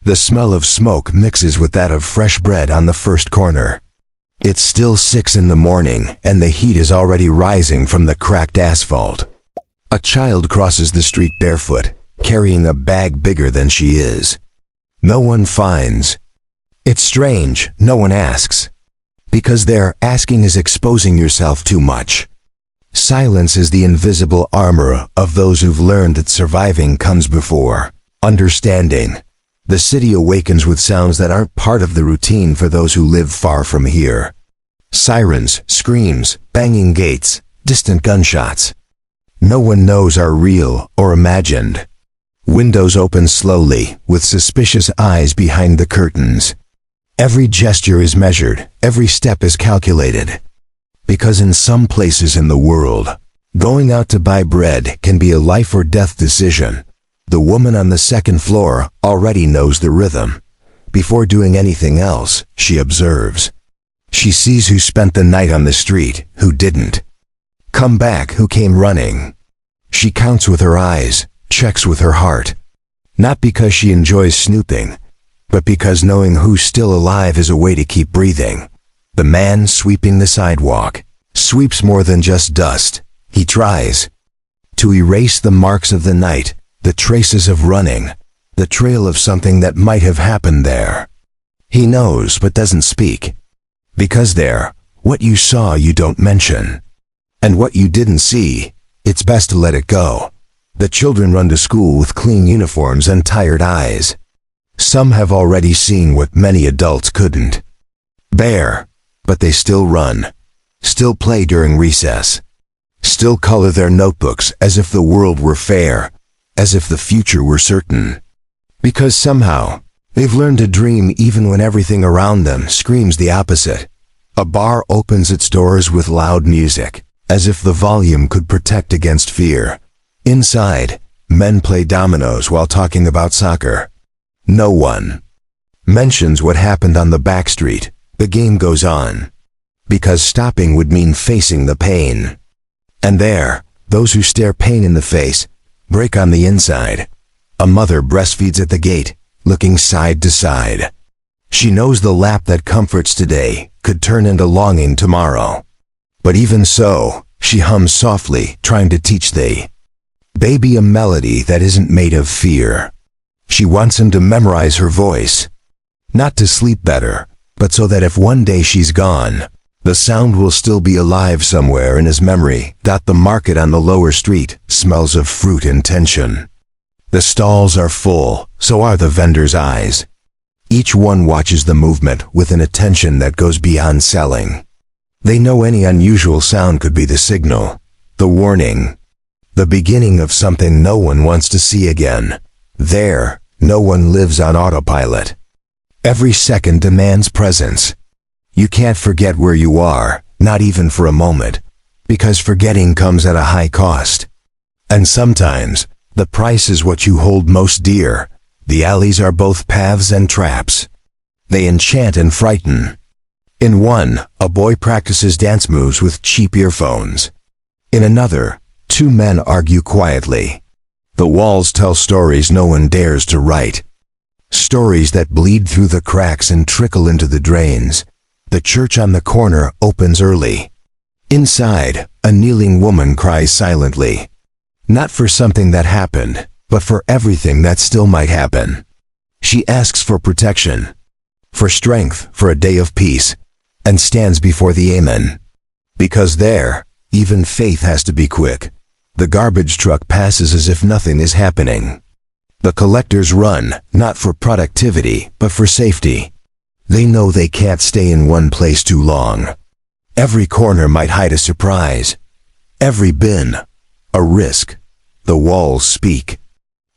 The smell of smoke mixes with that of fresh bread on the first corner. It's still 6 in the morning, and the heat is already rising from the cracked asphalt. A child crosses the street barefoot, carrying a bag bigger than she is. No one finds. It's strange, no one asks. Because their asking is exposing yourself too much. Silence is the invisible armor of those who've learned that surviving comes before understanding. The city awakens with sounds that aren't part of the routine for those who live far from here. Sirens, screams, banging gates, distant gunshots. No one knows are real or imagined. Windows open slowly, with suspicious eyes behind the curtains. Every gesture is measured, every step is calculated. Because in some places in the world, going out to buy bread can be a life or death decision. The woman on the second floor already knows the rhythm. Before doing anything else, she observes. She sees who spent the night on the street, who didn't. Come back, who came running. She counts with her eyes, checks with her heart. Not because she enjoys snooping, but because knowing who's still alive is a way to keep breathing. The man sweeping the sidewalk sweeps more than just dust. He tries to erase the marks of the night, the traces of running, the trail of something that might have happened there. He knows but doesn't speak. Because there, what you saw you don't mention. And what you didn't see, it's best to let it go. The children run to school with clean uniforms and tired eyes. Some have already seen what many adults couldn't bear, but they still run, still play during recess, still color their notebooks as if the world were fair, as if the future were certain. Because somehow, they've learned to dream even when everything around them screams the opposite. A bar opens its doors with loud music, as if the volume could protect against fear. Inside, men play dominoes while talking about soccer. No one mentions what happened on the back street. The game goes on. Because stopping would mean facing the pain. And there, those who stare pain in the face break on the inside. A mother breastfeeds at the gate, looking side to side. She knows the lap that comforts today could turn into longing tomorrow. But even so, she hums softly, trying to teach the baby a melody that isn't made of fear. She wants him to memorize her voice. Not to sleep better, but so that if one day she's gone, the sound will still be alive somewhere in his memory. The market on the lower street smells of fruit and tension. The stalls are full, so are the vendors' eyes. Each one watches the movement with an attention that goes beyond selling. They know any unusual sound could be the signal, the warning, the beginning of something no one wants to see again. There, no one lives on autopilot. Every second demands presence. You can't forget where you are, not even for a moment, because forgetting comes at a high cost. And sometimes, the price is what you hold most dear. The alleys are both paths and traps. They enchant and frighten. In one, a boy practices dance moves with cheap earphones. In another, two men argue quietly. The walls tell stories no one dares to write. Stories that bleed through the cracks and trickle into the drains. The church on the corner opens early. Inside, a kneeling woman cries silently. Not for something that happened, but for everything that still might happen. She asks for protection, for strength, for a day of peace, and stands before the Amen. Because there, even faith has to be quick. The garbage truck passes as if nothing is happening. The collectors run, not for productivity, but for safety. They know they can't stay in one place too long. Every corner might hide a surprise. Every bin, a risk. The walls speak.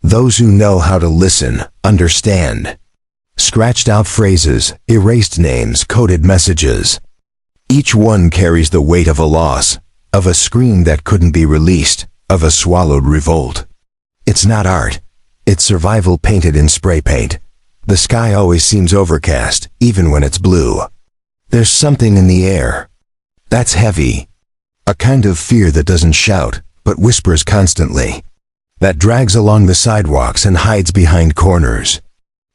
Those who know how to listen, understand. Scratched out phrases, erased names, coded messages. Each one carries the weight of a loss, of a scream that couldn't be released, of a swallowed revolt. It's not art. It's survival painted in spray paint. The sky always seems overcast, even when it's blue. There's something in the air. That's heavy. A kind of fear that doesn't shout, but whispers constantly. That drags along the sidewalks and hides behind corners.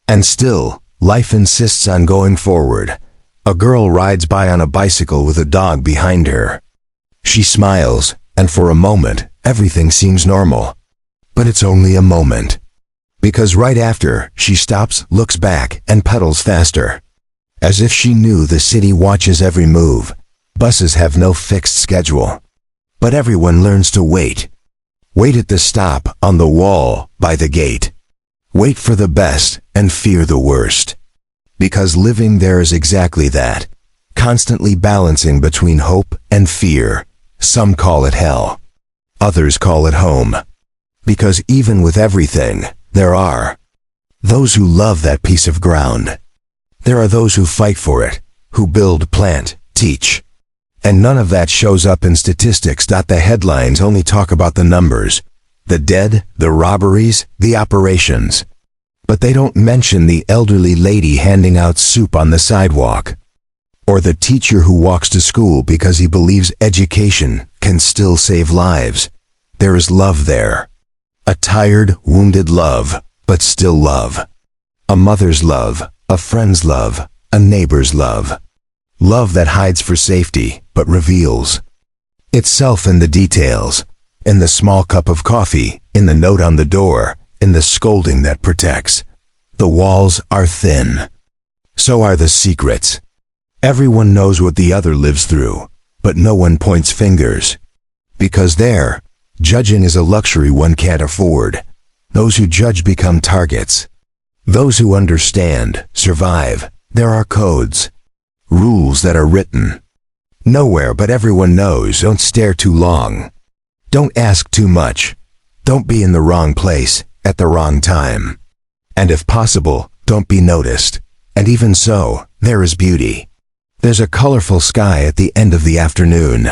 And still, life insists on going forward. A girl rides by on a bicycle with a dog behind her. She smiles, and for a moment, everything seems normal. But it's only a moment. Because right after, she stops, looks back, and pedals faster. As if she knew the city watches every move. Buses have no fixed schedule. But everyone learns to wait. Wait at the stop, on the wall, by the gate. Wait for the best, and fear the worst. Because living there is exactly that. Constantly balancing between hope and fear. Some call it hell. Others call it home. Because even with everything, there are those who love that piece of ground. There are those who fight for it, who build, plant, teach. And none of that shows up in statistics. The headlines only talk about the numbers, the dead, the robberies, the operations. But they don't mention the elderly lady handing out soup on the sidewalk. Or the teacher who walks to school because he believes education can still save lives. There is love there. A tired, wounded love, but still love. A mother's love, a friend's love, a neighbor's love. Love that hides for safety, but reveals itself in the details, in the small cup of coffee, in the note on the door, in the scolding that protects. The walls are thin. So are the secrets. Everyone knows what the other lives through, but no one points fingers. Because there, judging is a luxury one can't afford. Those who judge become targets. Those who understand, survive. There are codes. Rules that are written. Nowhere but everyone knows. Don't stare too long. Don't ask too much. Don't be in the wrong place, at the wrong time. And if possible, don't be noticed. And even so, there is beauty. There's a colorful sky at the end of the afternoon.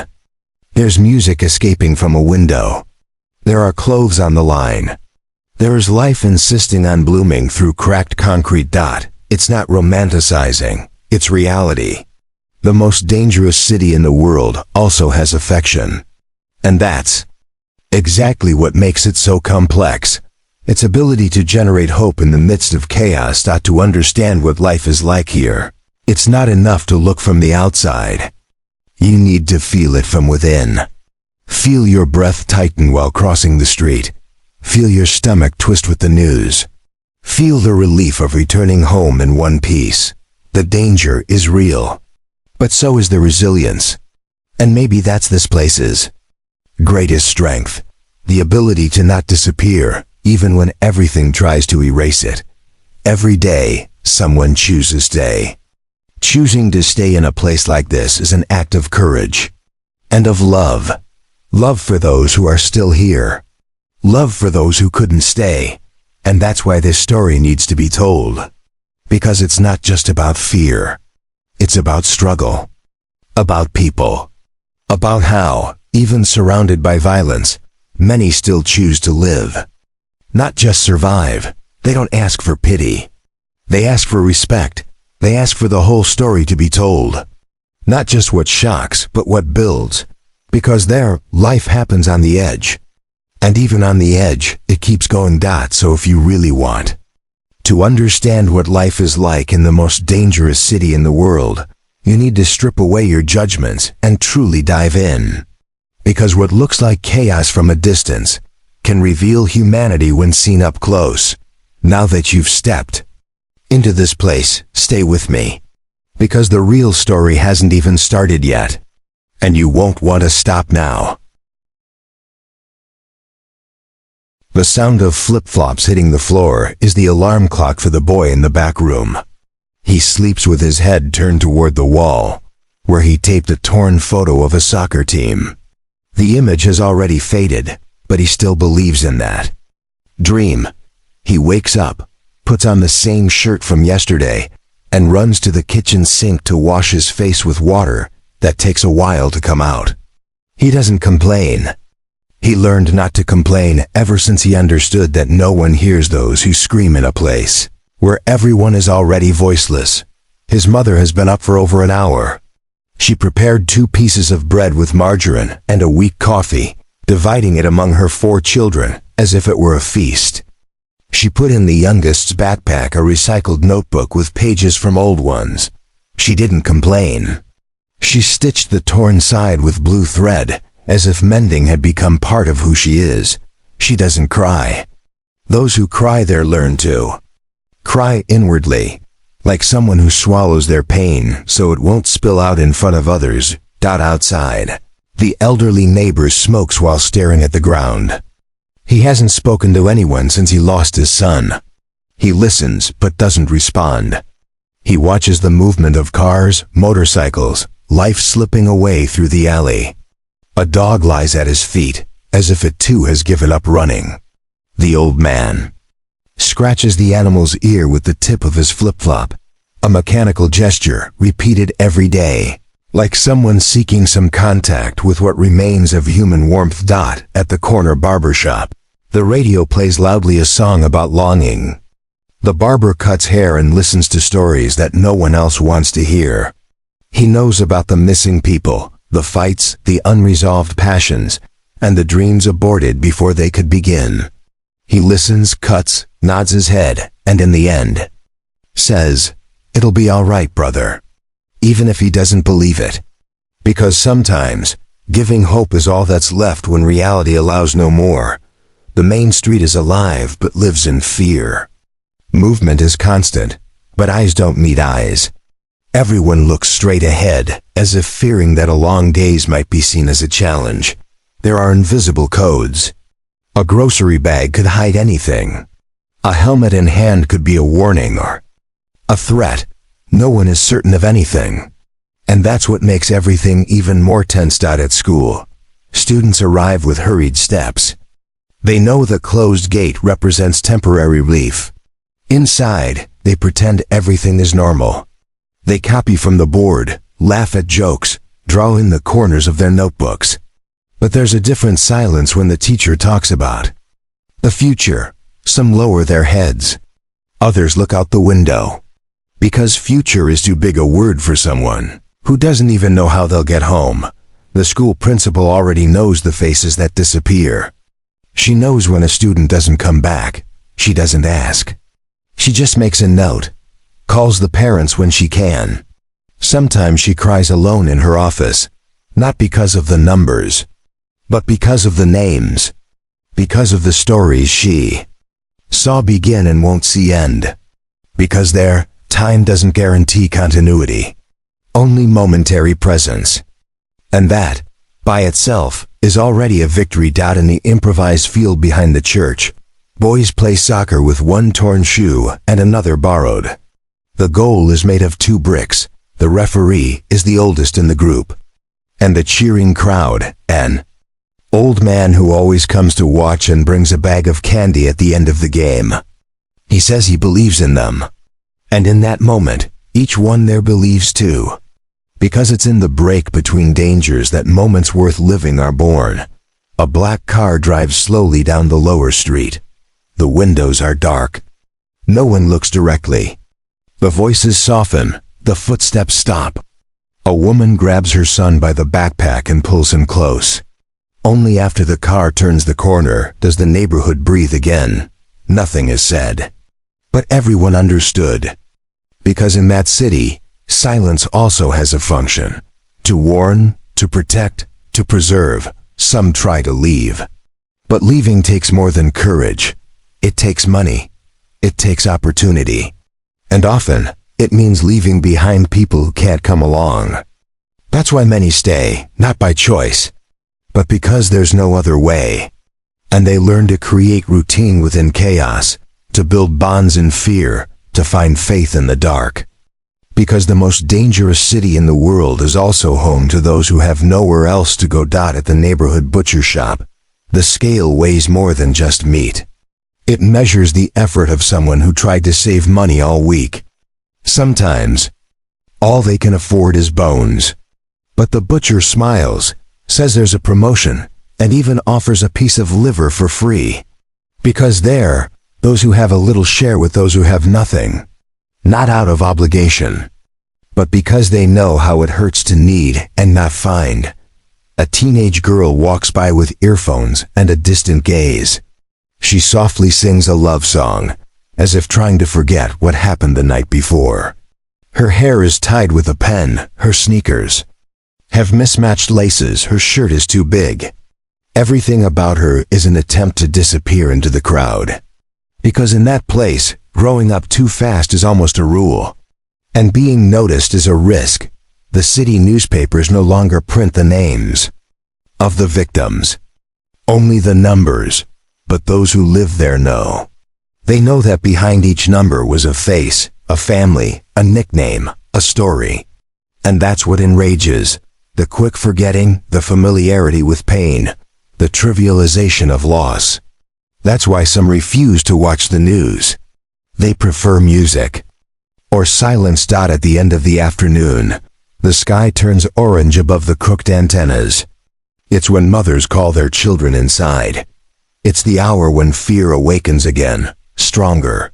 There's music escaping from a window. There are clothes on the line. There is life insisting on blooming through cracked concrete. It's not romanticizing. It's reality. The most dangerous city in the world also has affection. And that's exactly what makes it so complex. Its ability to generate hope in the midst of chaos. To understand what life is like here, it's not enough to look from the outside. You need to feel it from within. Feel your breath tighten while crossing the street. Feel your stomach twist with the news. Feel the relief of returning home in one piece. The danger is real. But so is the resilience. And maybe that's this place's greatest strength. The ability to not disappear, even when everything tries to erase it. Every day, someone chooses to stay. Choosing to stay in a place like this is an act of courage. And of love. Love for those who are still here. Love for those who couldn't stay. And that's why this story needs to be told. Because it's not just about fear. It's about struggle. About people. About how, even surrounded by violence, many still choose to live. Not just survive. They don't ask for pity. They ask for respect. They ask for the whole story to be told. Not just what shocks, but what builds. Because there, life happens on the edge. And even on the edge, it keeps going. So if you really want to understand what life is like in the most dangerous city in the world, you need to strip away your judgments and truly dive in. Because what looks like chaos from a distance can reveal humanity when seen up close. Now that you've stepped into this place, stay with me. Because the real story hasn't even started yet. And you won't want to stop now. The sound of flip-flops hitting the floor is the alarm clock for the boy in the back room. He sleeps with his head turned toward the wall, where he taped a torn photo of a soccer team. The image has already faded, but he still believes in that dream. He wakes up, puts on the same shirt from yesterday, and runs to the kitchen sink to wash his face with water that takes a while to come out. He doesn't complain. He learned not to complain ever since he understood that no one hears those who scream in a place where everyone is already voiceless. His mother has been up for over an hour. She prepared 2 pieces of bread with margarine and a weak coffee, dividing it among her 4 children as if it were a feast. She put in the youngest's backpack a recycled notebook with pages from old ones. She didn't complain. She stitched the torn side with blue thread, as if mending had become part of who she is. She doesn't cry. Those who cry there learn to cry inwardly, like someone who swallows their pain so it won't spill out in front of others. Outside, the elderly neighbor smokes while staring at the ground. He hasn't spoken to anyone since he lost his son. He listens but doesn't respond. He watches the movement of cars, motorcycles, life slipping away through the alley. A dog lies at his feet, as if it too has given up running. The old man scratches the animal's ear with the tip of his flip-flop, a mechanical gesture repeated every day, like someone seeking some contact with what remains of human warmth. At the corner barber shop, the radio plays loudly a song about longing. The barber cuts hair and listens to stories that no one else wants to hear. He knows about the missing people, the fights, the unresolved passions, and the dreams aborted before they could begin. He listens, cuts, nods his head, and in the end, says, "It'll be all right, brother," even if he doesn't believe it. Because sometimes, giving hope is all that's left when reality allows no more. The main street is alive but lives in fear. Movement is constant, but eyes don't meet eyes. Everyone looks straight ahead, as if fearing that a long days might be seen as a challenge. There are invisible codes. A grocery bag could hide anything. A helmet in hand could be a warning or a threat. No one is certain of anything. And that's what makes everything even more tense. At school, students arrive with hurried steps. They know the closed gate represents temporary relief. Inside, they pretend everything is normal. They copy from the board, laugh at jokes, draw in the corners of their notebooks. But there's a different silence when the teacher talks about the future. Some lower their heads. Others look out the window. Because future is too big a word for someone who doesn't even know how they'll get home. The school principal already knows the faces that disappear. She knows when a student doesn't come back. She doesn't ask. She just makes a note, calls the parents when she can. Sometimes she cries alone in her office, not because of the numbers, but because of the names, because of the stories she saw begin and won't see end, because their time doesn't guarantee continuity, only momentary presence. And that, by itself, is already a victory. In the improvised field behind the church, boys play soccer with one torn shoe and another borrowed. The goal is made of 2 bricks. The referee is the oldest in the group. And the cheering crowd, an old man who always comes to watch and brings a bag of candy at the end of the game. He says he believes in them. And in that moment, each one there believes too. Because it's in the break between dangers that moments worth living are born. A black car drives slowly down the lower street. The windows are dark. No one looks directly. The voices soften, the footsteps stop. A woman grabs her son by the backpack and pulls him close. Only after the car turns the corner does the neighborhood breathe again. Nothing is said. But everyone understood. Because in that city, silence also has a function. To warn, to protect, to preserve. Some try to leave. But leaving takes more than courage. It takes money. It takes opportunity. And often, it means leaving behind people who can't come along. That's why many stay, not by choice, but because there's no other way. And they learn to create routine within chaos, to build bonds in fear, to find faith in the dark. Because the most dangerous city in the world is also home to those who have nowhere else to go. At the neighborhood butcher shop, the scale weighs more than just meat. It measures the effort of someone who tried to save money all week. Sometimes, all they can afford is bones. But the butcher smiles, says there's a promotion, and even offers a piece of liver for free. Because there, those who have a little share with those who have nothing. Not out of obligation, but because they know how it hurts to need and not find. A teenage girl walks by with earphones and a distant gaze. She softly sings a love song, as if trying to forget what happened the night before. Her hair is tied with a pen, her sneakers have mismatched laces, her shirt is too big. Everything about her is an attempt to disappear into the crowd. Because in that place, growing up too fast is almost a rule. And being noticed is a risk. The city newspapers no longer print the names of the victims, only the numbers, but those who live there know. They know that behind each number was a face, a family, a nickname, a story. And that's what enrages. The quick forgetting, the familiarity with pain, the trivialization of loss. That's why some refuse to watch the news. They prefer music. Or silence. At the end of the afternoon, the sky turns orange above the crooked antennas. It's when mothers call their children inside. It's the hour when fear awakens again, stronger.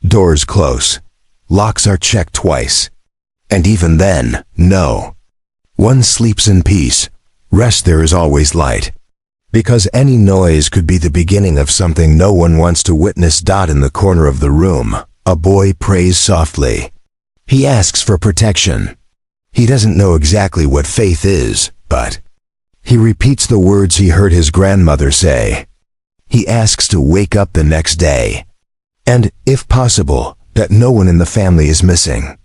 Doors close. Locks are checked twice. And even then, no. One sleeps in peace. Rest. There is always light. Because any noise could be the beginning of something no one wants to witness. In the corner of the room, a boy prays softly. He asks for protection. He doesn't know exactly what faith is, but he repeats the words he heard his grandmother say. He asks to wake up the next day. And, if possible, that no one in the family is missing.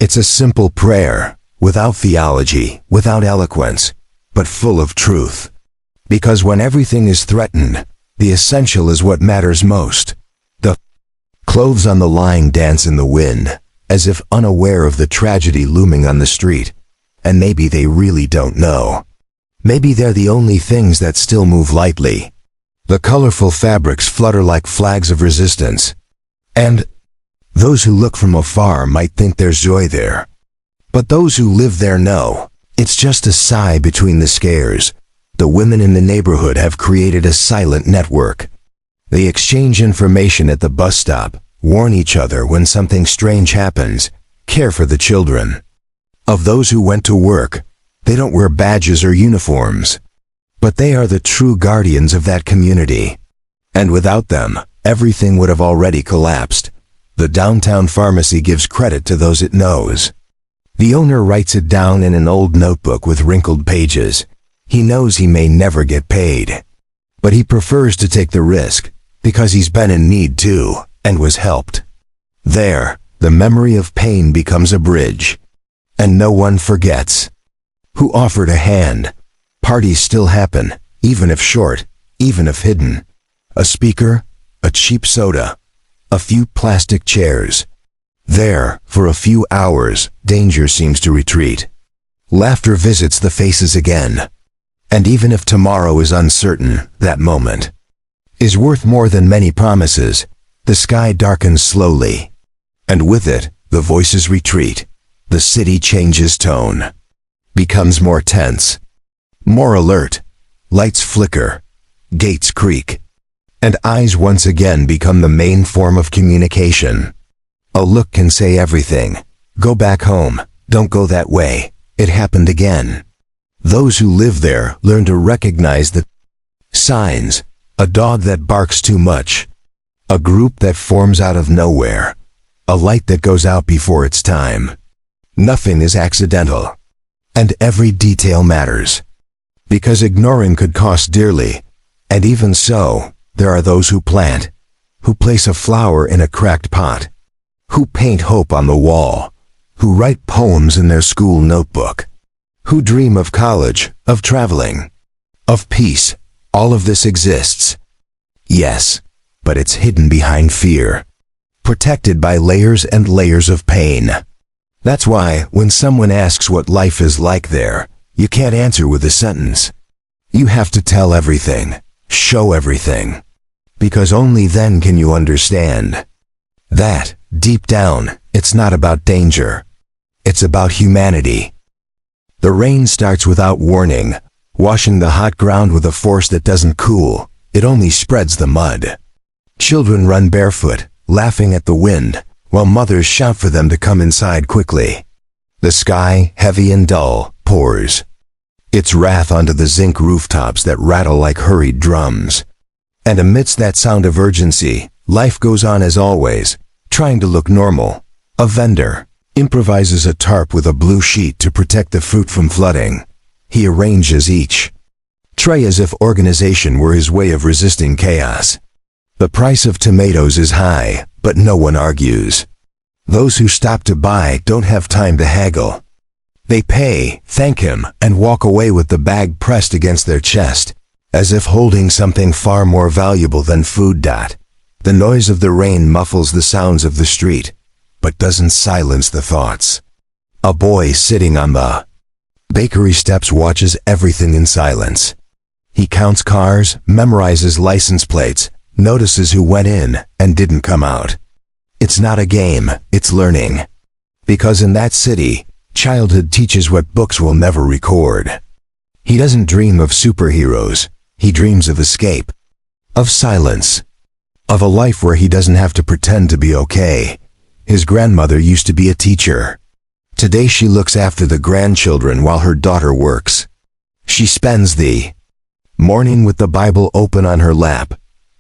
It's a simple prayer, without theology, without eloquence, but full of truth. Because when everything is threatened, the essential is what matters most. The clothes on the line dance in the wind, as if unaware of the tragedy looming on the street. And maybe they really don't know. Maybe they're the only things that still move lightly. The colorful fabrics flutter like flags of resistance. And those who look from afar might think there's joy there. But those who live there know, it's just a sigh between the scares. The women in the neighborhood have created a silent network. They exchange information at the bus stop, warn each other when something strange happens, care for the children. Of those who went to work, they don't wear badges or uniforms. But they are the true guardians of that community. And without them, everything would have already collapsed. The downtown pharmacy gives credit to those it knows. The owner writes it down in an old notebook with wrinkled pages. He knows he may never get paid. But he prefers to take the risk, because he's been in need too, and was helped. There, the memory of pain becomes a bridge. And no one forgets who offered a hand. Parties still happen, even if short, even if hidden. A speaker, a cheap soda, a few plastic chairs. There, for a few hours, danger seems to retreat. Laughter visits the faces again. And even if tomorrow is uncertain, that moment is worth more than many promises. The sky darkens slowly. And with it, the voices retreat. The city changes tone. Becomes more tense. More alert. Lights flicker. Gates creak. And eyes once again become the main form of communication. A look can say everything. Go back home. Don't go that way. It happened again. Those who live there learn to recognize the signs. A dog that barks too much. A group that forms out of nowhere. A light that goes out before its time. Nothing is accidental. And every detail matters. Because ignoring could cost dearly. And even so, there are those who plant, who place a flower in a cracked pot, who paint hope on the wall, who write poems in their school notebook, who dream of college, of traveling, of peace. All of this exists. Yes, but it's hidden behind fear, protected by layers and layers of pain. That's why, when someone asks what life is like there, you can't answer with a sentence. You have to tell everything, show everything. Because only then can you understand that, deep down, it's not about danger. It's about humanity. The rain starts without warning, washing the hot ground with a force that doesn't cool. It only spreads the mud. Children run barefoot, laughing at the wind, while mothers shout for them to come inside quickly. The sky, heavy and dull, pours its wrath onto the zinc rooftops that rattle like hurried drums. And amidst that sound of urgency, life goes on as always, trying to look normal. A vendor improvises a tarp with a blue sheet to protect the fruit from flooding. He arranges each tray as if organization were his way of resisting chaos. The price of tomatoes is high, but no one argues. Those who stop to buy don't have time to haggle. They pay, thank him, and walk away with the bag pressed against their chest, as if holding something far more valuable than food. The noise of the rain muffles the sounds of the street, but doesn't silence the thoughts. A boy sitting on the bakery steps watches everything in silence. He counts cars, memorizes license plates, notices who went in and didn't come out. It's not a game, it's learning. Because in that city, childhood teaches what books will never record. He doesn't dream of superheroes, he dreams of escape, of silence, of a life where he doesn't have to pretend to be okay. His grandmother used to be a teacher. Today she looks after the grandchildren while her daughter works. She spends the morning with the Bible open on her lap,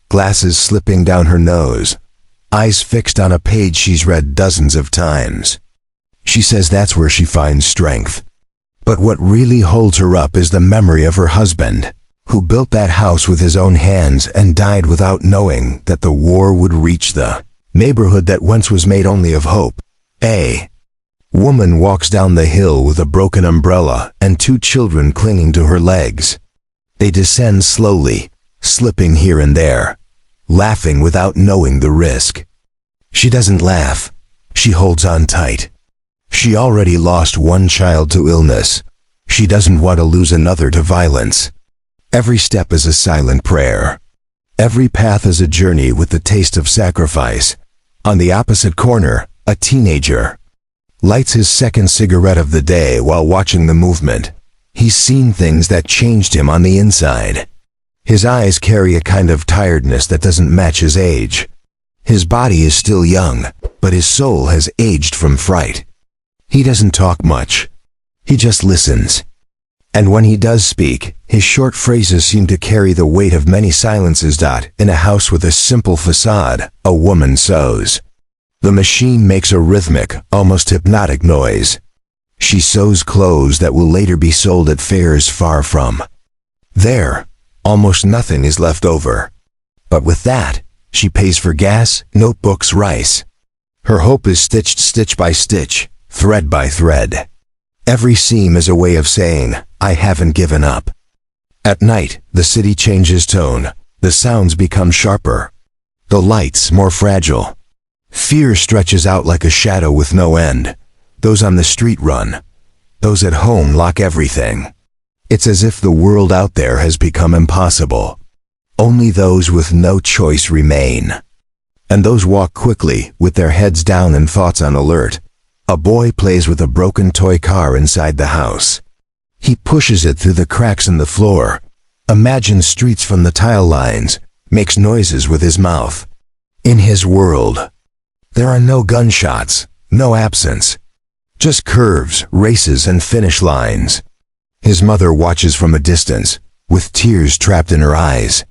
glasses slipping down her nose, eyes fixed on a page she's read dozens of times. She says that's where she finds strength. But what really holds her up is the memory of her husband, who built that house with his own hands and died without knowing that the war would reach the neighborhood that once was made only of hope. A woman walks down the hill with a broken umbrella and 2 children clinging to her legs. They descend slowly, slipping here and there, laughing without knowing the risk. She doesn't laugh. She holds on tight. She already lost 1 child to illness. She doesn't want to lose another to violence. Every step is a silent prayer. Every path is a journey with the taste of sacrifice. On the opposite corner, a teenager lights his second cigarette of the day while watching the movement. He's seen things that changed him on the inside. His eyes carry a kind of tiredness that doesn't match his age. His body is still young, but his soul has aged from fright. He doesn't talk much. He just listens. And when he does speak, his short phrases seem to carry the weight of many silences. In a house with a simple facade, a woman sews. The machine makes a rhythmic, almost hypnotic noise. She sews clothes that will later be sold at fairs far from there. Almost nothing is left over. But with that, she pays for gas, notebooks, rice. Her hope is stitched stitch by stitch, thread by thread. Every seam is a way of saying, I haven't given up. At night, the city changes tone. The sounds become sharper. The lights more fragile. Fear stretches out like a shadow with no end. Those on the street run. Those at home lock everything. It's as if the world out there has become impossible. Only those with no choice remain. And those walk quickly, with their heads down and thoughts on alert. A boy plays with a broken toy car inside the house. He pushes it through the cracks in the floor, imagines streets from the tile lines, makes noises with his mouth. In his world, there are no gunshots, no absence. Just curves, races, and finish lines. His mother watches from a distance, with tears trapped in her eyes.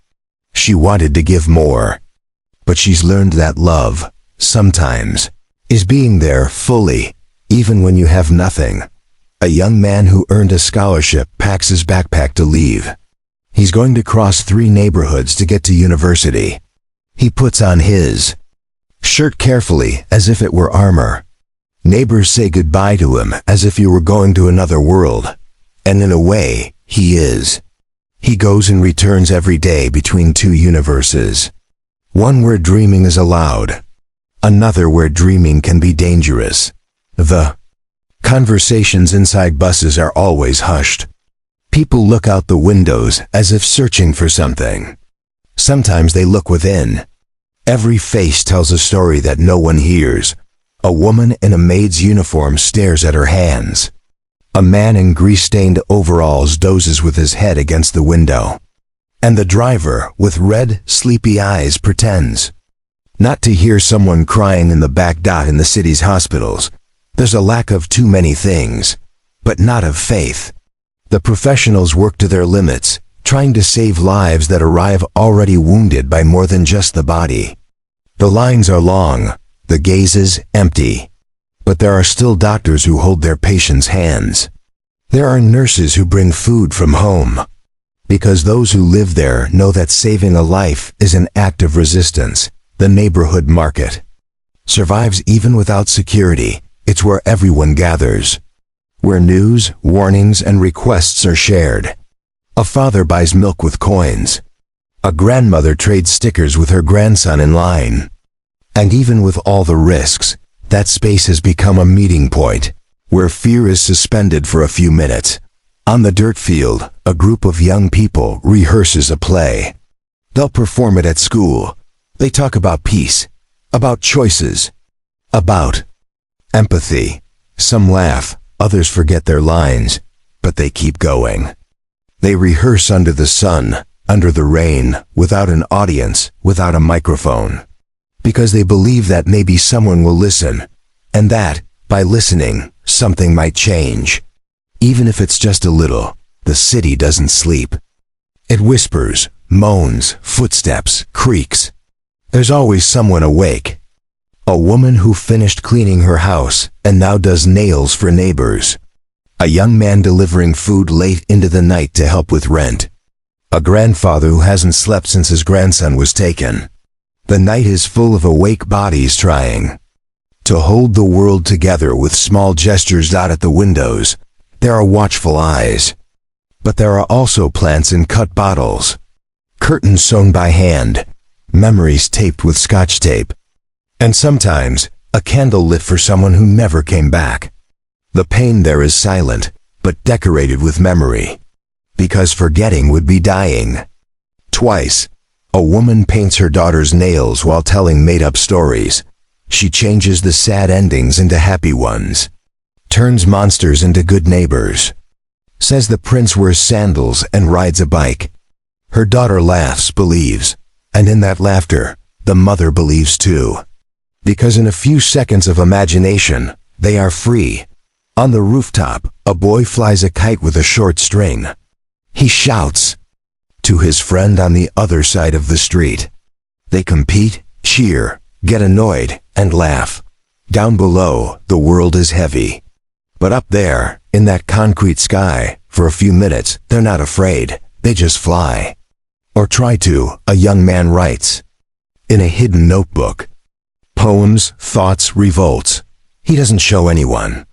She wanted to give more. But she's learned that love, sometimes, is being there fully, even when you have nothing. A young man who earned a scholarship packs his backpack to leave. He's going to cross 3 neighborhoods to get to university. He puts on his shirt carefully, as if it were armor. Neighbors say goodbye to him as if he were going to another world. And in a way, he is. He goes and returns every day between 2 universes. One where dreaming is allowed. Another where dreaming can be dangerous. The conversations inside buses are always hushed. People look out the windows as if searching for something. Sometimes they look within. Every face tells a story that no one hears. A woman in a maid's uniform stares at her hands. A man in grease-stained overalls dozes with his head against the window. And the driver, with red, sleepy eyes, pretends not to hear someone crying in the back. In the city's hospitals, there's a lack of too many things, but not of faith. The professionals work to their limits, trying to save lives that arrive already wounded by more than just the body. The lines are long, the gazes empty, but there are still doctors who hold their patients' hands. There are nurses who bring food from home, because those who live there know that saving a life is an act of resistance. The neighborhood market survives even without security. It's where everyone gathers, where news, warnings, and requests are shared. A father buys milk with coins. A grandmother trades stickers with her grandson in line. And even with all the risks, that space has become a meeting point, where fear is suspended for a few minutes. On the dirt field, a group of young people rehearses a play. They'll perform it at school. They talk about peace, about choices, about empathy. Some laugh, others forget their lines, but they keep going. They rehearse under the sun, under the rain, without an audience, without a microphone, because they believe that maybe someone will listen, and that, by listening, something might change. Even if it's just a little, the city doesn't sleep. It whispers, moans, footsteps, creaks. There's always someone awake. A woman who finished cleaning her house and now does nails for neighbors. A young man delivering food late into the night to help with rent. A grandfather who hasn't slept since his grandson was taken. The night is full of awake bodies trying to hold the world together with small gestures out at the windows. There are watchful eyes. But there are also plants in cut bottles, curtains sewn by hand, memories taped with Scotch tape, and sometimes a candle lit for someone who never came back. The pain there is silent, but decorated with memory, because forgetting would be dying. Twice, a woman paints her daughter's nails while telling made-up stories. She changes the sad endings into happy ones, turns monsters into good neighbors, says the prince wears sandals and rides a bike. Her daughter laughs, believes, and in that laughter, the mother believes too. Because in a few seconds of imagination, they are free. On the rooftop, a boy flies a kite with a short string. He shouts to his friend on the other side of the street. They compete, cheer, get annoyed, and laugh. Down below, the world is heavy. But up there, in that concrete sky, for a few minutes, they're not afraid. They just fly. Or try to, a young man writes. In a hidden notebook. Poems, thoughts, revolts. He doesn't show anyone.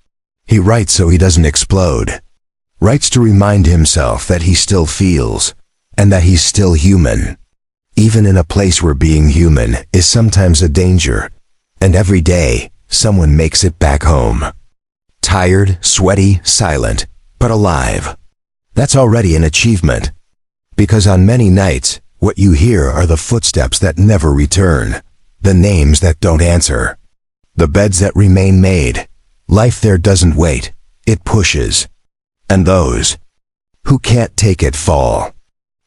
He writes so he doesn't explode. Writes to remind himself that he still feels, and that he's still human. Even in a place where being human is sometimes a danger, and every day, someone makes it back home. Tired, sweaty, silent, but alive. That's already an achievement. Because on many nights, what you hear are the footsteps that never return, the names that don't answer, the beds that remain made. Life there doesn't wait, it pushes. And those who can't take it fall.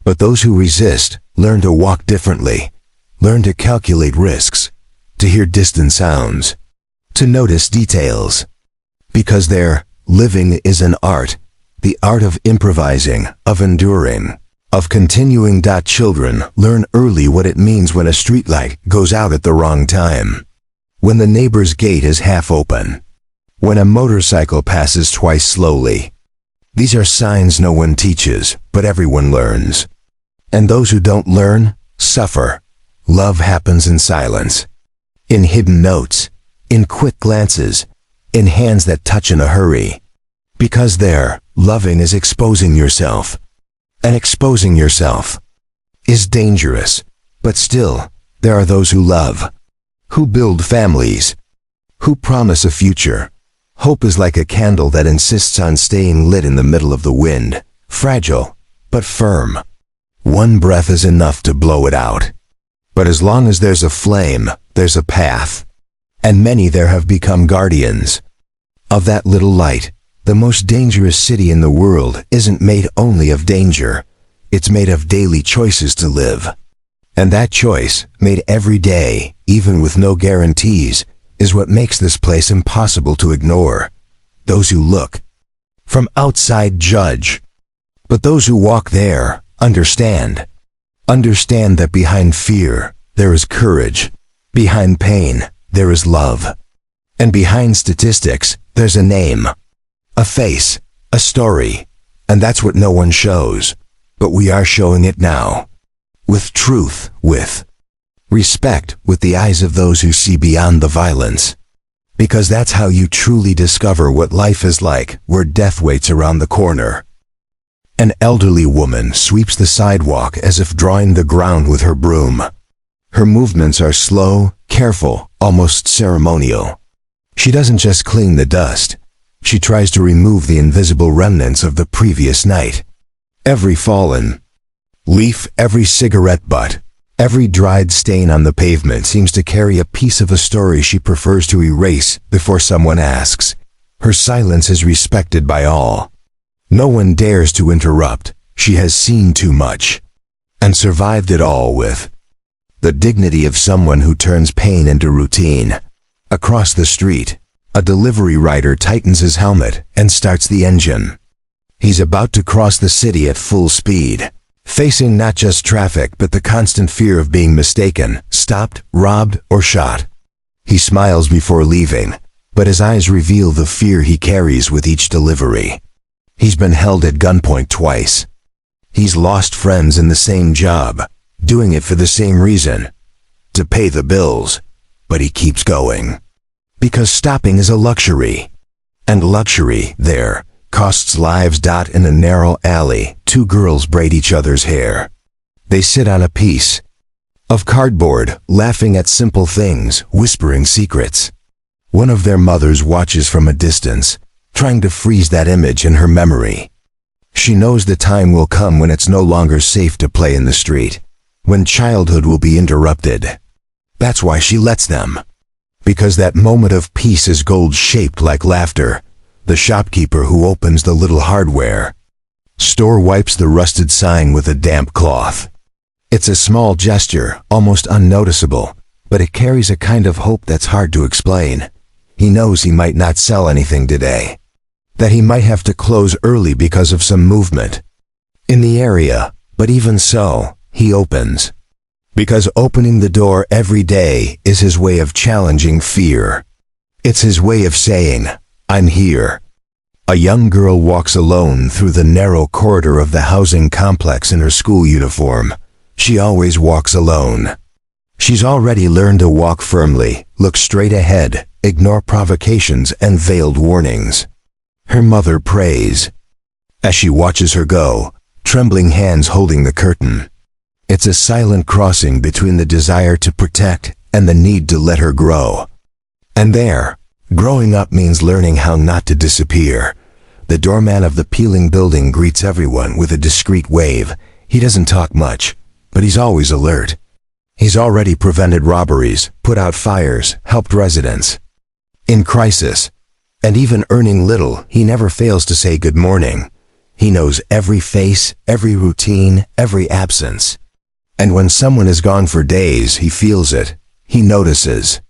But those who resist learn to walk differently, learn to calculate risks, to hear distant sounds, to notice details. Because their living is an art, the art of improvising, of enduring, of continuing. Children learn early what it means when a streetlight goes out at the wrong time, when the neighbor's gate is half open, when a motorcycle passes twice slowly. These are signs no one teaches, but everyone learns. And those who don't learn, suffer. Love happens in silence, in hidden notes, in quick glances, in hands that touch in a hurry. Because there, loving is exposing yourself. And exposing yourself is dangerous. But still, there are those who love, who build families, who promise a future. Hope is like a candle that insists on staying lit in the middle of the wind, fragile, but firm. One breath is enough to blow it out. But as long as there's a flame, there's a path. And many there have become guardians of that little light. The most dangerous city in the world isn't made only of danger. It's made of daily choices to live. And that choice, made every day, even with no guarantees, is what makes this place impossible to ignore. Those who look from outside judge, but those who walk there Understand. Understand that behind fear, there is courage. Behind pain, there is love. And behind statistics, there's a name, a face, a story. And that's what no one shows. But we are showing it now. With truth, with respect, with the eyes of those who see beyond the violence. Because that's how you truly discover what life is like, where death waits around the corner. An elderly woman sweeps the sidewalk as if drawing the ground with her broom. Her movements are slow, careful, almost ceremonial. She doesn't just clean the dust. She tries to remove the invisible remnants of the previous night. Every fallen leaf, every cigarette butt, every dried stain on the pavement seems to carry a piece of a story she prefers to erase before someone asks. Her silence is respected by all. No one dares to interrupt. She has seen too much and survived it all with the dignity of someone who turns pain into routine. Across the street, a delivery rider tightens his helmet and starts the engine. He's about to cross the city at full speed, facing not just traffic but the constant fear of being mistaken, stopped, robbed, or shot. He smiles before leaving, but his eyes reveal the fear he carries with each delivery. He's been held at gunpoint twice. He's lost friends in the same job, doing it for the same reason, to pay the bills. But he keeps going. Because stopping is a luxury. And luxury, there, costs lives. In a narrow alley, two girls braid each other's hair. They sit on a piece of cardboard, laughing at simple things, whispering secrets. One of their mothers watches from a distance, trying to freeze that image in her memory. She knows the time will come when it's no longer safe to play in the street, when childhood will be interrupted. That's why she lets them. Because that moment of peace is gold-shaped like laughter. The shopkeeper who opens the little hardware store wipes the rusted sign with a damp cloth. It's a small gesture, almost unnoticeable, but it carries a kind of hope that's hard to explain. He knows he might not sell anything today, that he might have to close early because of some movement in the area, but even so, he opens. Because opening the door every day is his way of challenging fear. It's his way of saying, I'm here. A young girl walks alone through the narrow corridor of the housing complex in her school uniform. She always walks alone. She's already learned to walk firmly, look straight ahead, ignore provocations and veiled warnings. Her mother prays as she watches her go, trembling hands holding the curtain. It's a silent crossing between the desire to protect and the need to let her grow. And there, growing up means learning how not to disappear. The doorman of the peeling building greets everyone with a discreet wave. He doesn't talk much, but he's always alert. He's already prevented robberies, put out fires, helped residents in crisis. And even earning little, he never fails to say good morning. He knows every face, every routine, every absence. And when someone is gone for days, he feels it. He notices.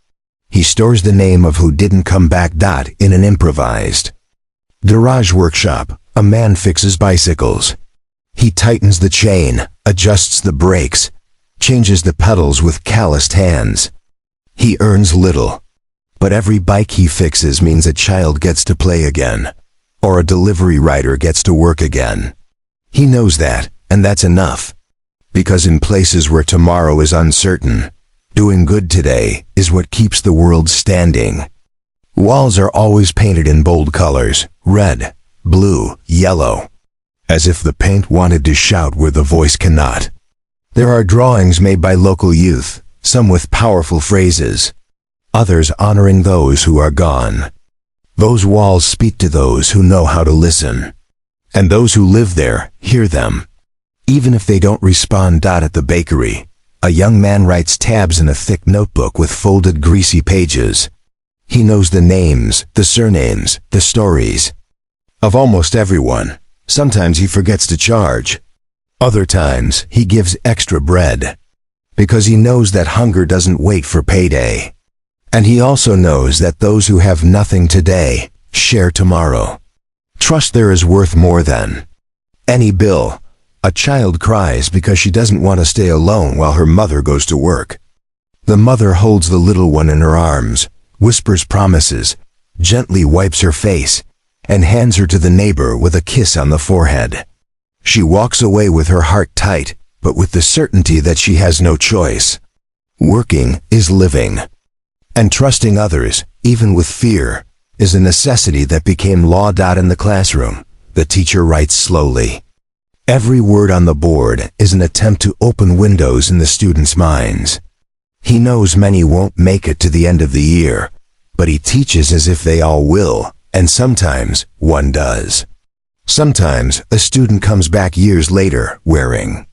He stores the name of who didn't come back. In an improvised garage workshop, a man fixes bicycles. He tightens the chain, adjusts the brakes, changes the pedals with calloused hands. He earns little, but every bike he fixes means a child gets to play again, or a delivery rider gets to work again. He knows that, and that's enough. Because in places where tomorrow is uncertain, doing good today is what keeps the world standing. Walls are always painted in bold colors, red, blue, yellow, as if the paint wanted to shout where the voice cannot. There are drawings made by local youth, some with powerful phrases, others honoring those who are gone. Those walls speak to those who know how to listen, and those who live there hear them. Even if they don't respond. At the bakery, a young man writes tabs in a thick notebook with folded greasy pages. He knows the names, the surnames, the stories of almost everyone. Sometimes he forgets to charge. Other times, he gives extra bread. Because he knows that hunger doesn't wait for payday. And he also knows that those who have nothing today share tomorrow. Trust there is worth more than any bill. A child cries because she doesn't want to stay alone while her mother goes to work. The mother holds the little one in her arms, whispers promises, gently wipes her face, and hands her to the neighbor with a kiss on the forehead. She walks away with her heart tight, but with the certainty that she has no choice. Working is living. And trusting others, even with fear, is a necessity that became law. In the classroom, the teacher writes slowly. Every word on the board is an attempt to open windows in the students' minds. He knows many won't make it to the end of the year, but he teaches as if they all will, and sometimes one does. Sometimes a student comes back years later wearing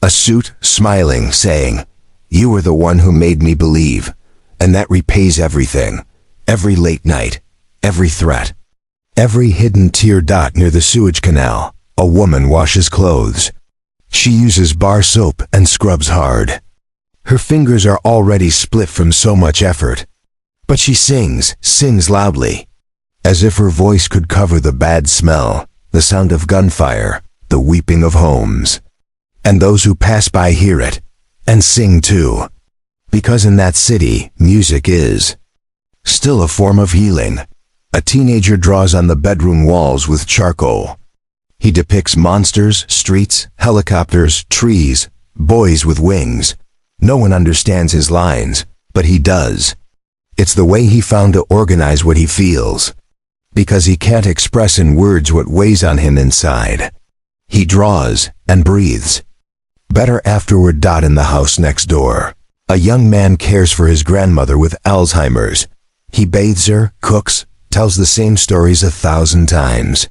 a suit, smiling, saying, "You were the one who made me believe," and that repays everything, every late night, every threat, every hidden tear. Near the sewage canal, a woman washes clothes. She uses bar soap and scrubs hard. Her fingers are already split from so much effort. But she sings loudly, as if her voice could cover the bad smell, the sound of gunfire, the weeping of homes. And those who pass by hear it, and sing too. Because in that city, music is still a form of healing. A teenager draws on the bedroom walls with charcoal. He depicts monsters, streets, helicopters, trees, boys with wings. No one understands his lines, but he does. It's the way he found to organize what he feels. Because he can't express in words what weighs on him inside. He draws and breathes. Better afterward. In the house next door, a young man cares for his grandmother with Alzheimer's. He bathes her, cooks, tells the same stories 1,000 times.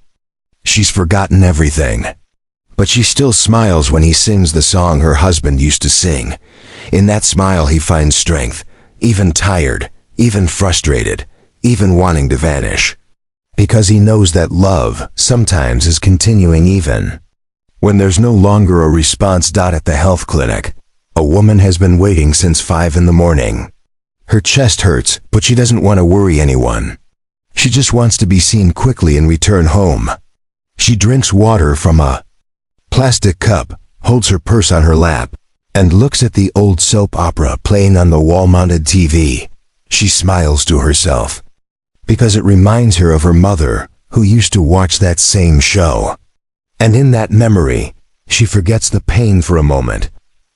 She's forgotten everything. But she still smiles when he sings the song her husband used to sing. In that smile he finds strength, even tired, even frustrated, even wanting to vanish. Because he knows that love sometimes is continuing even when there's no longer a response. At the health clinic, a woman has been waiting since 5 in the morning. Her chest hurts, but she doesn't want to worry anyone. She just wants to be seen quickly and return home. She drinks water from a plastic cup, holds her purse on her lap, and looks at the old soap opera playing on the wall-mounted TV. She smiles to herself, because it reminds her of her mother, who used to watch that same show. And in that memory, she forgets the pain for a moment.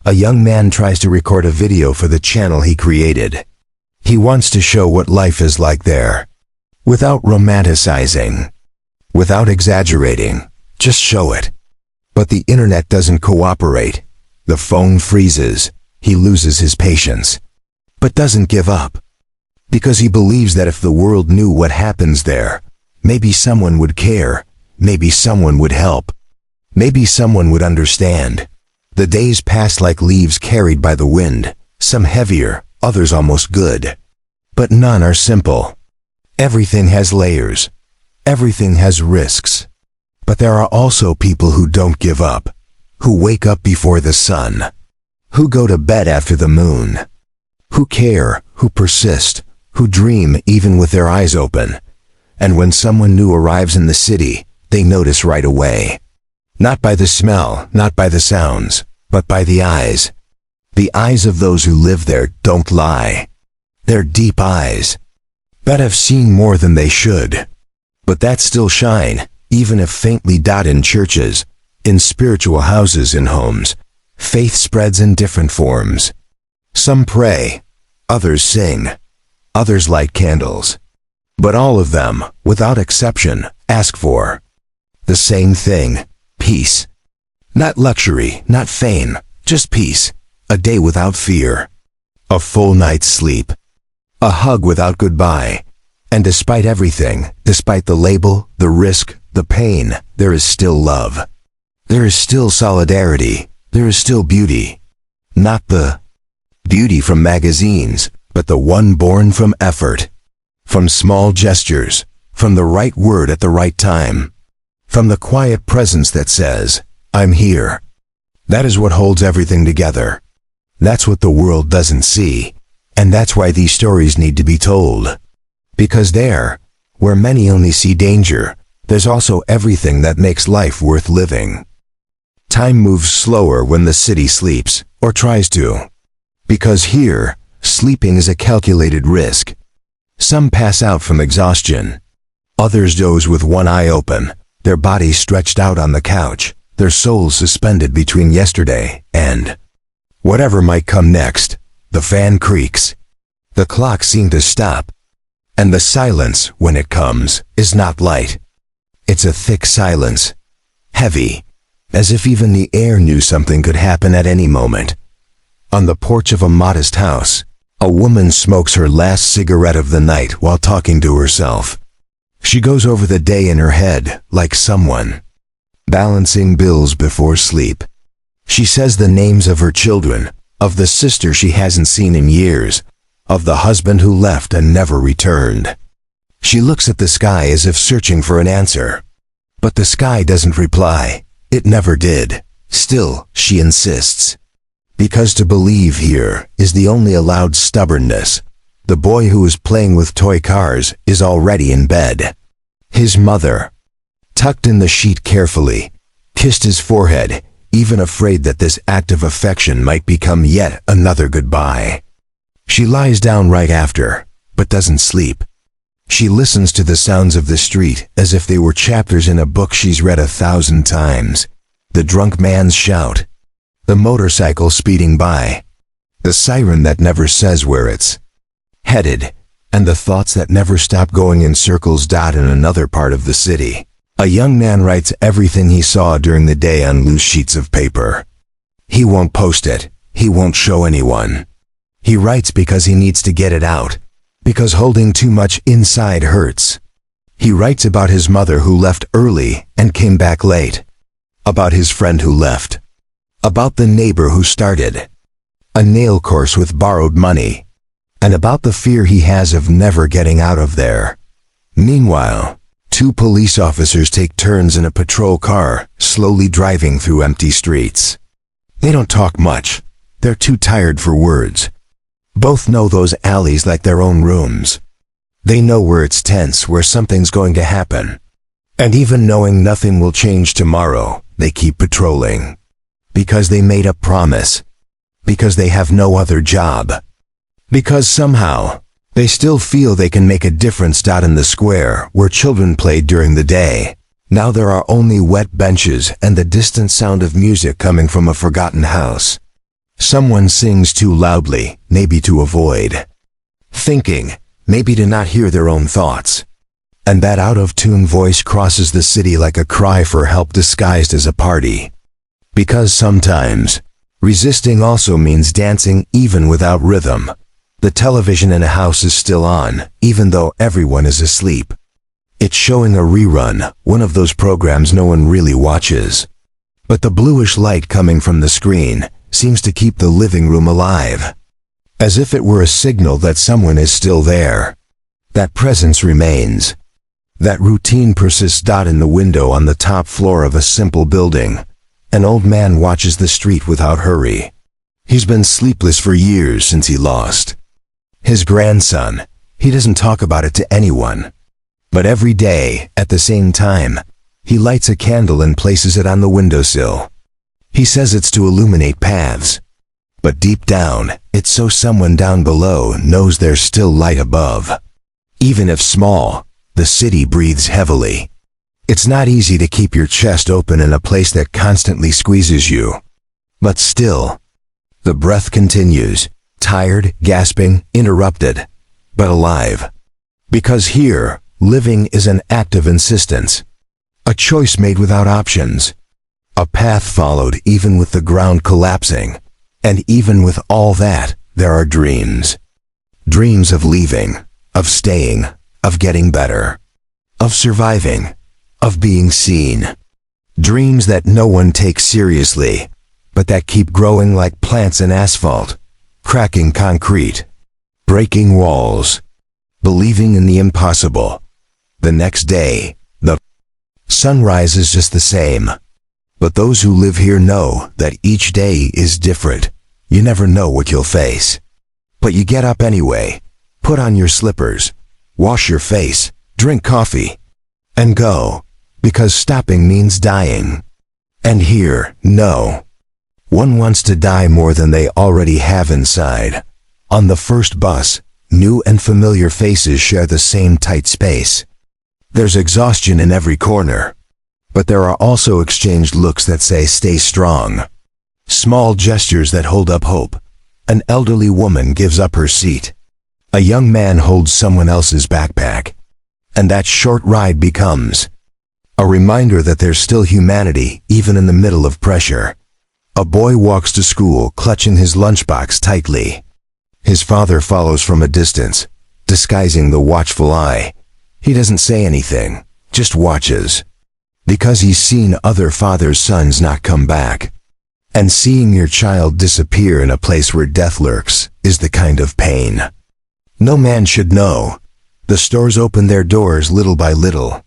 A young man tries to record a video for the channel he created. He wants to show what life is like there, without romanticizing, without exaggerating, just show it. But the internet doesn't cooperate. The phone freezes. He loses his patience, but doesn't give up. Because he believes that if the world knew what happens there, maybe someone would care, maybe someone would help, maybe someone would understand. The days pass like leaves carried by the wind, some heavier, others almost good. But none are simple. Everything has layers. Everything has risks. But there are also people who don't give up, who wake up before the sun, who go to bed after the moon, who care, who persist, who dream even with their eyes open. And when someone new arrives in the city, they notice right away. Not by the smell, not by the sounds, but by the eyes. The eyes of those who live there don't lie. They're deep eyes that have seen more than they should, but that still shine, even if faintly. In churches, in spiritual houses, in homes, faith spreads in different forms. Some pray, others sing, others light candles. But all of them, without exception, ask for the same thing: peace. Not luxury, not fame, just peace. A day without fear. A full night's sleep. A hug without goodbye. And despite everything, despite the label, the risk, the pain, there is still love. There is still solidarity. There is still beauty. Not the beauty from magazines, but the one born from effort. From small gestures, from the right word at the right time, from the quiet presence that says, "I'm here." That is what holds everything together. That's what the world doesn't see, and that's why these stories need to be told. Because there, where many only see danger, there's also everything that makes life worth living. Time moves slower when the city sleeps, or tries to. Because here, sleeping is a calculated risk. Some pass out from exhaustion. Others doze with one eye open, their bodies stretched out on the couch, their souls suspended between yesterday and whatever might come next. The fan creaks. The clock seems to stop. And the silence, when it comes, is not light. It's a thick silence. Heavy. As if even the air knew something could happen at any moment. On the porch of a modest house, a woman smokes her last cigarette of the night while talking to herself. She goes over the day in her head, like someone balancing bills before sleep. She says the names of her children, of the sister she hasn't seen in years, of the husband who left and never returned. She looks at the sky as if searching for an answer. But the sky doesn't reply. It never did. Still, she insists. Because to believe here is the only allowed stubbornness. The boy who is playing with toy cars is already in bed. His mother, tucked in the sheet carefully, kissed his forehead, even afraid that this act of affection might become yet another goodbye. She lies down right after, but doesn't sleep. She listens to the sounds of the street as if they were chapters in a book she's read 1,000 times. The drunk man's shout. The motorcycle speeding by. The siren that never says where it's headed. And the thoughts that never stop going in circles. In another part of the city, a young man writes everything he saw during the day on loose sheets of paper. He won't post it. He won't show anyone. He writes because he needs to get it out. Because holding too much inside hurts. He writes about his mother who left early and came back late. About his friend who left. About the neighbor who started a nail course with borrowed money. And about the fear he has of never getting out of there. Meanwhile, 2 police officers take turns in a patrol car, slowly driving through empty streets. They don't talk much. They're too tired for words. Both know those alleys like their own rooms. They know where it's tense, where something's going to happen. And even knowing nothing will change tomorrow, they keep patrolling. Because they made a promise. Because they have no other job. Because somehow, they still feel they can make a difference. In the square where children played during the day, now there are only wet benches and the distant sound of music coming from a forgotten house. Someone sings too loudly, maybe to avoid thinking, maybe to not hear their own thoughts. And that out-of-tune voice crosses the city like a cry for help disguised as a party. Because sometimes, resisting also means dancing even without rhythm. The television in a house is still on, even though everyone is asleep. It's showing a rerun, one of those programs no one really watches. But the bluish light coming from the screen seems to keep the living room alive. As if it were a signal that someone is still there. That presence remains. That routine persists. In the window on the top floor of a simple building, an old man watches the street without hurry. He's been sleepless for years since he lost his grandson. He doesn't talk about it to anyone. But every day, at the same time, he lights a candle and places it on the windowsill. He says it's to illuminate paths. But deep down, it's so someone down below knows there's still light above. Even if small, the city breathes heavily. It's not easy to keep your chest open in a place that constantly squeezes you. But still, the breath continues, tired, gasping, interrupted, but alive. Because here, living is an act of insistence. A choice made without options. A path followed even with the ground collapsing. And even with all that, there are dreams. Dreams of leaving, of staying, of getting better, of surviving, of being seen. Dreams that no one takes seriously, but that keep growing like plants in asphalt, cracking concrete, breaking walls, believing in the impossible. The next day, the sunrise is just the same. But those who live here know that each day is different. You never know what you'll face. But you get up anyway, put on your slippers, wash your face, drink coffee, and go, because stopping means dying. And here, no. One wants to die more than they already have inside. On the first bus, new and familiar faces share the same tight space. There's exhaustion in every corner. But there are also exchanged looks that say stay strong. Small gestures that hold up hope. An elderly woman gives up her seat. A young man holds someone else's backpack. And that short ride becomes a reminder that there's still humanity even in the middle of pressure. A boy walks to school clutching his lunchbox tightly. His father follows from a distance, disguising the watchful eye. He doesn't say anything, just watches. Because he's seen other fathers' sons not come back. And seeing your child disappear in a place where death lurks is the kind of pain no man should know. The stores open their doors little by little.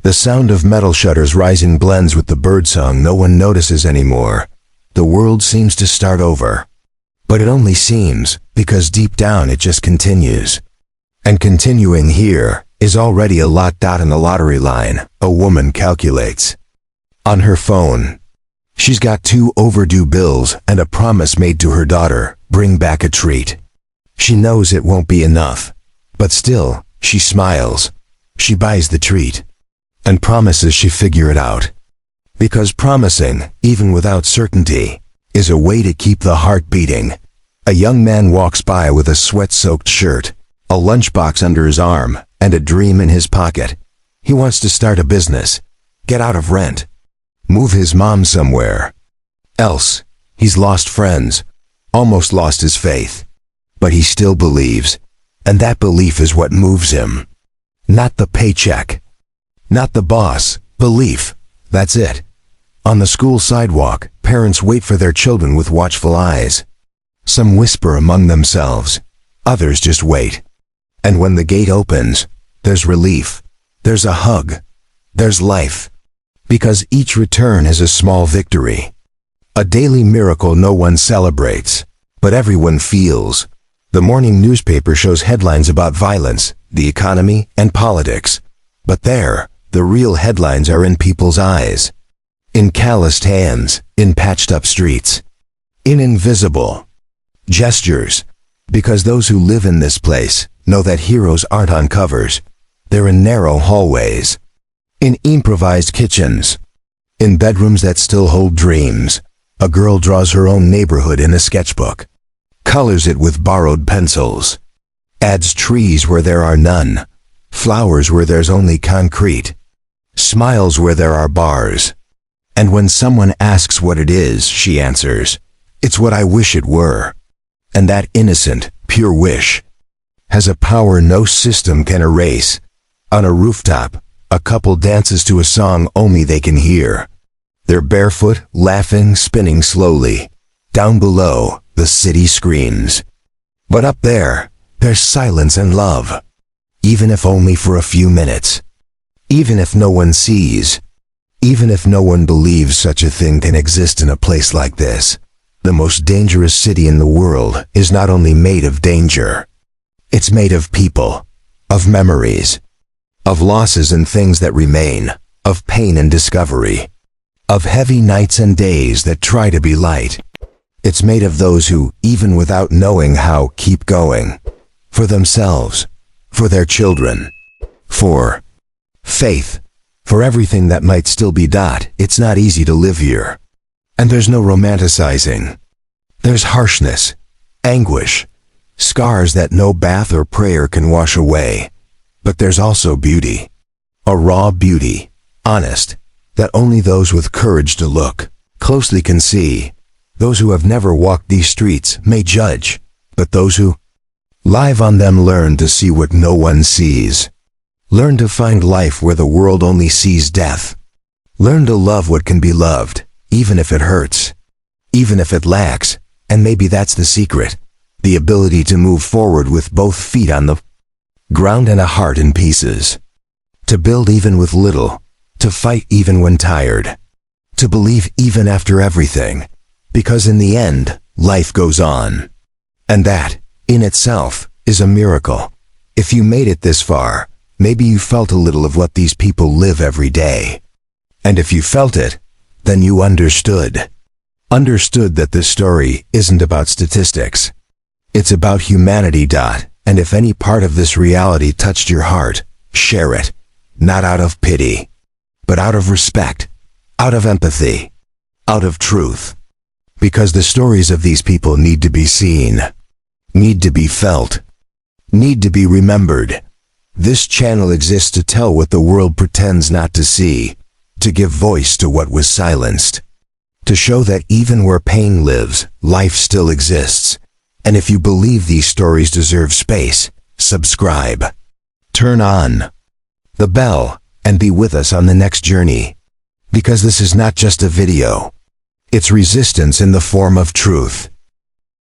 The sound of metal shutters rising blends with the birdsong no one notices anymore. The world seems to start over. But it only seems, because deep down it just continues. And continuing here is already a lot. In the lottery line, a woman calculates. On her phone, she's got 2 overdue bills and a promise made to her daughter, bring back a treat. She knows it won't be enough, but still, she smiles. She buys the treat and promises she'll figure it out. Because promising, even without certainty, is a way to keep the heart beating. A young man walks by with a sweat-soaked shirt, a lunchbox under his arm, and a dream in his pocket. He wants to start a business, get out of rent, move his mom somewhere else. He's lost friends, almost lost his faith. But he still believes, and that belief is what moves him. Not the paycheck, not the boss, belief, that's it. On the school sidewalk, parents wait for their children with watchful eyes. Some whisper among themselves, others just wait. And when the gate opens, there's relief, there's a hug, there's life. Because each return is a small victory. A daily miracle no one celebrates, but everyone feels. The morning newspaper shows headlines about violence, the economy, and politics. But there, the real headlines are in people's eyes. In calloused hands, in patched-up streets. In invisible gestures. Because those who live in this place know that heroes aren't on covers. They're in narrow hallways. In improvised kitchens. In bedrooms that still hold dreams. A girl draws her own neighborhood in a sketchbook. Colors it with borrowed pencils. Adds trees where there are none. Flowers where there's only concrete. Smiles where there are bars. And when someone asks what it is, she answers, "It's what I wish it were." And that innocent, pure wish has a power no system can erase. On a rooftop, a couple dances to a song only they can hear. They're barefoot, laughing, spinning slowly. Down below, the city screams. But up there, there's silence and love. Even if only for a few minutes. Even if no one sees. Even if no one believes such a thing can exist in a place like this. The most dangerous city in the world is not only made of danger. It's made of people. Of memories. Of losses and things that remain. Of pain and discovery. Of heavy nights and days that try to be light. It's made of those who, even without knowing how, keep going. For themselves. For their children. For faith. For everything that might still be. It's not easy to live here. And there's no romanticizing. There's harshness. Anguish. Scars that no bath or prayer can wash away. But there's also beauty. A raw beauty. Honest. That only those with courage to look closely can see. Those who have never walked these streets may judge, but those who live on them learn to see what no one sees. Learn to find life where the world only sees death. Learn to love what can be loved, even if it hurts, even if it lacks, and maybe that's the secret, the ability to move forward with both feet on the ground and a heart in pieces. To build even with little, to fight even when tired, to believe even after everything. Because in the end, life goes on. And that, in itself, is a miracle. If you made it this far, maybe you felt a little of what these people live every day. And if you felt it, then you understood. Understood that this story isn't about statistics. It's about humanity. And if any part of this reality touched your heart, share it. Not out of pity, but out of respect, out of empathy, out of truth. Because the stories of these people need to be seen, need to be felt, need to be remembered. This channel exists to tell what the world pretends not to see, to give voice to what was silenced, to show that even where pain lives, life still exists. And if you believe these stories deserve space, subscribe. Turn on the bell and be with us on the next journey. Because this is not just a video. It's resistance in the form of truth.